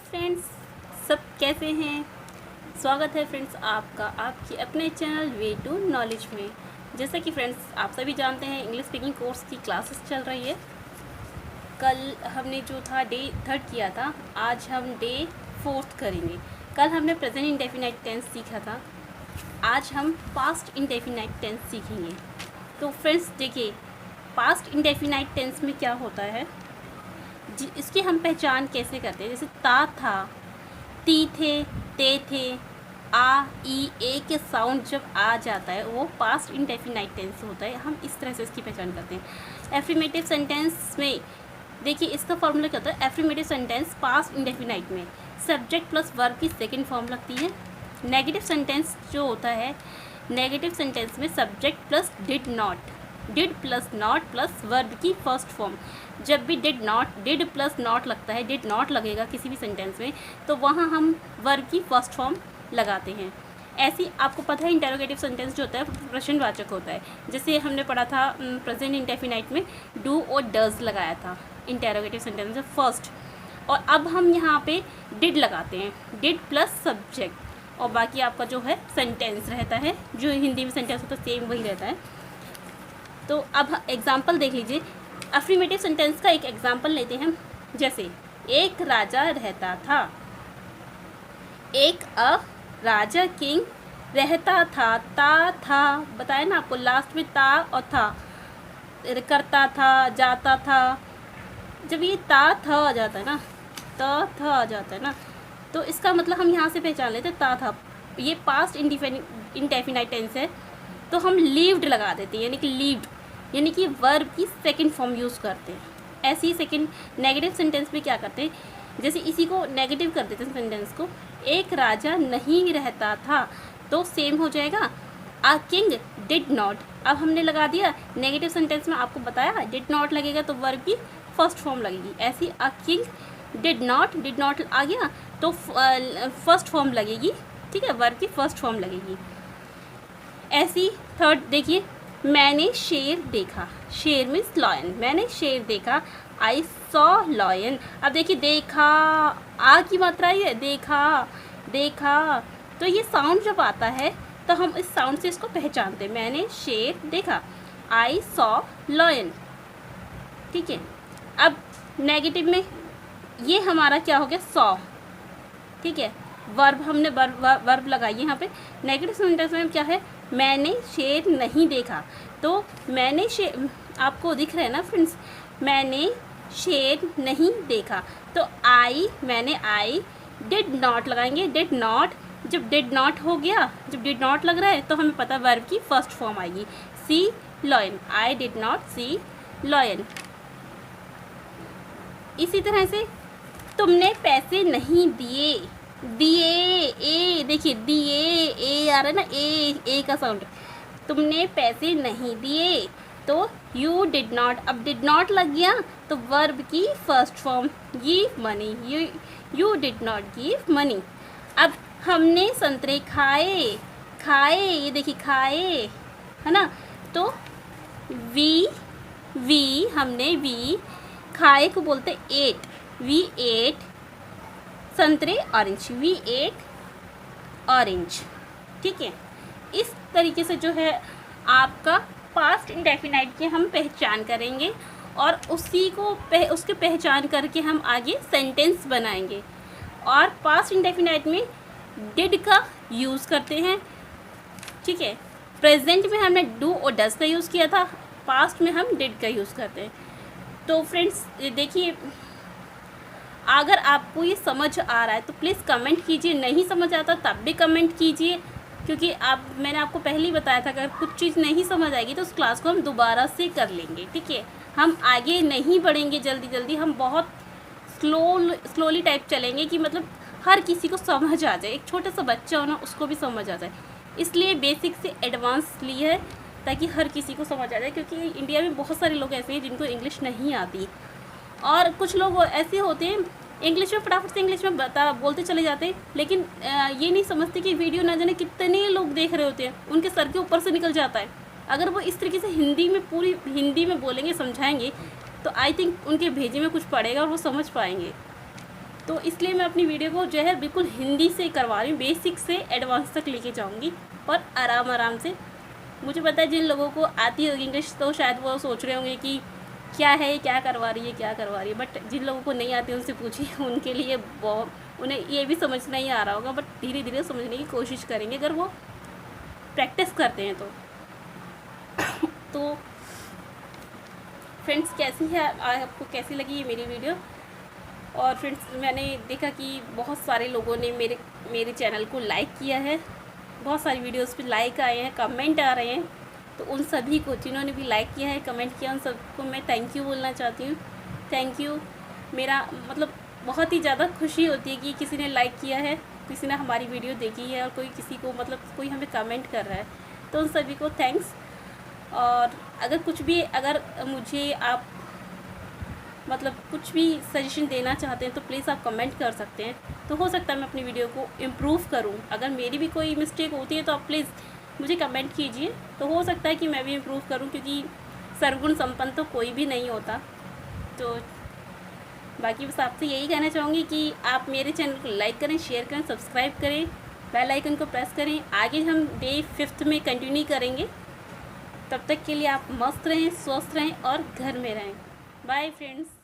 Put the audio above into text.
Friends, सब कैसे हैं। स्वागत है फ्रेंड्स आपका आपके अपने चैनल वे टू नॉलेज में। जैसा कि फ्रेंड्स आप सभी जानते हैं, इंग्लिश स्पीकिंग कोर्स की क्लासेस चल रही है। कल हमने जो था डे 3 किया था, आज हम डे 4 करेंगे। कल हमने प्रेजेंट इंडेफिनाइट टेंस सीखा था, आज हम पास्ट इंडेफिनाइट टेंस सीखेंगे। तो फ्रेंड्स देखिए, पास्ट इंडेफिनाइट टेंस में क्या होता है, इसकी हम पहचान कैसे करते हैं। जैसे ता था, ती थे, ते थे, आ ई ए के साउंड जब आ जाता है वो पास्ट इंडेफिनाइट टेंस होता है। हम इस तरह से इसकी पहचान करते हैं। एफर्मेटिव सेंटेंस में देखिए इसका फॉर्मूला क्या होता है। एफर्मेटिव सेंटेंस पास्ट इंडेफिनाइट में सब्जेक्ट प्लस वर्ब की सेकेंड फॉर्म लगती है। नेगेटिव सेंटेंस जो होता है, नेगेटिव सेंटेंस में subject plus did not, did plus not plus verb की फर्स्ट फॉर्म। जब भी डिड प्लस नॉट लगता है, डिड नॉट लगेगा किसी भी सेंटेंस में, तो वहाँ हम वर्ब की फर्स्ट फॉर्म लगाते हैं। ऐसी आपको पता है इंटेरोगेटिव सेंटेंस जो होता है प्रश्नवाचक होता है। जैसे हमने पढ़ा था प्रेजेंट इंडेफिनाइट में डू और डज लगाया था इंटेरोगेटिव सेंटेंस में फर्स्ट, और अब हम यहाँ पे डिड लगाते हैं, डिड प्लस सब्जेक्ट, और बाकी आपका जो है सेंटेंस रहता है, जो हिंदी में सेंटेंस होता है सेम वही रहता है। तो अब एग्जाम्पल देख लीजिए। अफर्मेटिव सेंटेंस का एक एग्जाम्पल लेते हैं। जैसे एक राजा रहता था, एक राजा किंग रहता था, था बताया ना आपको, लास्ट में ता और था, करता था, जाता था। जब ये ता आ जाता है ना, था आ जाता है ना, तो इसका मतलब हम यहाँ से पहचान लेते था। ये पास्ट इंडेफिनाइट टेंस है, तो हम लीव्ड लगा देते हैं, यानी कि लीव्ड यानी कि वर्ब की सेकंड फॉर्म यूज़ करते हैं। ऐसे ही सेकंड नेगेटिव सेंटेंस में क्या करते हैं, जैसे इसी को नेगेटिव कर देते हैं सेंटेंस को। एक राजा नहीं रहता था, तो सेम हो जाएगा अ किंग डिड नॉट। अब हमने लगा दिया नेगेटिव सेंटेंस में, आपको बताया डिड नॉट लगेगा तो वर्ब की फर्स्ट फॉर्म लगेगी। ऐसी अ किंग डिड नॉट आ गया तो फर्स्ट फॉर्म लगेगी, ठीक है, वर्ब की फर्स्ट फॉर्म लगेगी। ऐसी थर्ड देखिए, मैंने शेर देखा, शेर मीन्स लॉयन, मैंने शेर देखा, आई सॉ लॉयन। अब देखिए देखा, आ की मात्रा है, देखा, तो ये साउंड जब आता है तो हम इस साउंड से इसको पहचानते हैं। मैंने शेर देखा, आई सॉ लॉयन, ठीक है। अब नेगेटिव में ये हमारा क्या हो गया, सॉ, ठीक है, वर्ब हमने वर्ब लगाई यहाँ पे। नेगेटिव सेंटेंस में क्या है, मैंने शेर नहीं देखा, तो मैंने शेर आपको दिख रहा है ना फ्रेंड्स, मैंने शेर नहीं देखा, तो मैंने आई डिड नॉट लगाएंगे, डिड नॉट। जब डिड नॉट हो गया, जब डिड नॉट लग रहा है तो हमें पता वर्ब की फर्स्ट फॉर्म आएगी, see lion, I did not see lion. इसी तरह से तुमने पैसे नहीं दिए, ए देखिए दिए, ए आ रहा है ना, ए का साउंड। तुमने पैसे नहीं दिए, तो यू डिड नॉट। अब डिड नॉट लग गया तो वर्ब की first form give money, you did not give money. अब हमने संतरे खाए, ये देखिए खाए है ना, तो वी हमने वी खाए को बोलते एट, वी एट संतरे ऑरेंज, वी एट ऑरेंज, ठीक है। इस तरीके से जो है आपका पास्ट इंडेफिनाइट की हम पहचान करेंगे, और उसके पहचान करके हम आगे सेंटेंस बनाएंगे। और पास्ट इंडेफिनाइट में डिड का यूज़ करते हैं, ठीक है। प्रेजेंट में हमने डू और डज का यूज़ किया था, पास्ट में हम डिड का यूज़ करते हैं। तो फ्रेंड्स देखिए, अगर आपको ये समझ आ रहा है तो प्लीज़ कमेंट कीजिए, नहीं समझ आता तब भी कमेंट कीजिए, क्योंकि मैंने आपको पहले ही बताया था अगर कुछ चीज़ नहीं समझ आएगी तो उस क्लास को हम दोबारा से कर लेंगे, ठीक है। हम आगे नहीं बढ़ेंगे जल्दी, हम बहुत स्लोली टाइप चलेंगे कि मतलब हर किसी को समझ आ जाए, एक छोटा सा बच्चा हो ना उसको भी समझ आ जाए। इसलिए बेसिक से एडवांस लिए है ताकि हर किसी को समझ आ जाए, क्योंकि इंडिया में बहुत सारे लोग ऐसे हैं जिनको इंग्लिश नहीं आती, और कुछ लोग ऐसे होते हैं इंग्लिश में फटाफट से इंग्लिश में बोलते चले जाते हैं, लेकिन ये नहीं समझते कि वीडियो ना जाने कितने लोग देख रहे होते हैं, उनके सर के ऊपर से निकल जाता है। अगर वो इस तरीके से हिंदी में पूरी हिंदी में बोलेंगे, समझाएंगे, तो आई थिंक उनके भेजे में कुछ पड़ेगा और वो समझ पाएंगे। तो इसलिए मैं अपनी वीडियो को जो है बिल्कुल हिंदी से करवा रही हूँ, बेसिक से एडवांस तक लेके जाऊँगी और आराम आराम से। मुझे पता है जिन लोगों को आती होगी इंग्लिश तो शायद वो सोच रहे होंगे कि क्या है, क्या करवा रही है, क्या करवा रही है, बट जिन लोगों को नहीं आती उनसे पूछिए, उनके लिए उन्हें ये भी समझ नहीं आ रहा होगा, बट धीरे धीरे समझने की कोशिश करेंगे अगर वो प्रैक्टिस करते हैं तो फ्रेंड्स कैसी है, आपको कैसी लगी ये मेरी वीडियो। और फ्रेंड्स मैंने देखा कि बहुत सारे लोगों ने मेरे चैनल को लाइक किया है, बहुत सारी वीडियोस पे लाइक आए हैं, कमेंट आ रहे हैं, तो उन सभी को जिन्होंने भी लाइक किया है, कमेंट किया, उन सबको मैं थैंक यू बोलना चाहती हूँ। Thank you. मेरा मतलब बहुत ही ज़्यादा खुशी होती है कि किसी ने लाइक किया है, किसी ने हमारी वीडियो देखी है और कोई किसी को मतलब कोई हमें कमेंट कर रहा है, तो उन सभी को थैंक्स। और अगर मुझे आप मतलब कुछ भी सजेशन देना चाहते हैं तो प्लीज़ आप कमेंट कर सकते हैं, तो हो सकता है मैं अपनी वीडियो को इम्प्रूव करूं। अगर मेरी भी कोई मिस्टेक होती है तो आप प्लीज़ मुझे कमेंट कीजिए, तो हो सकता है कि मैं भी इम्प्रूव करूं, क्योंकि सर्वगुण संपन्न तो कोई भी नहीं होता। तो बाकी बस आपसे यही कहना चाहूँगी कि आप मेरे चैनल को लाइक करें, शेयर करें, सब्सक्राइब करें, बेल आइकन को प्रेस करें। आगे हम डे 5 में कंटिन्यू करेंगे। तब तक के लिए आप मस्त रहें, स्वस्थ रहें और घर में रहें। Bye friends.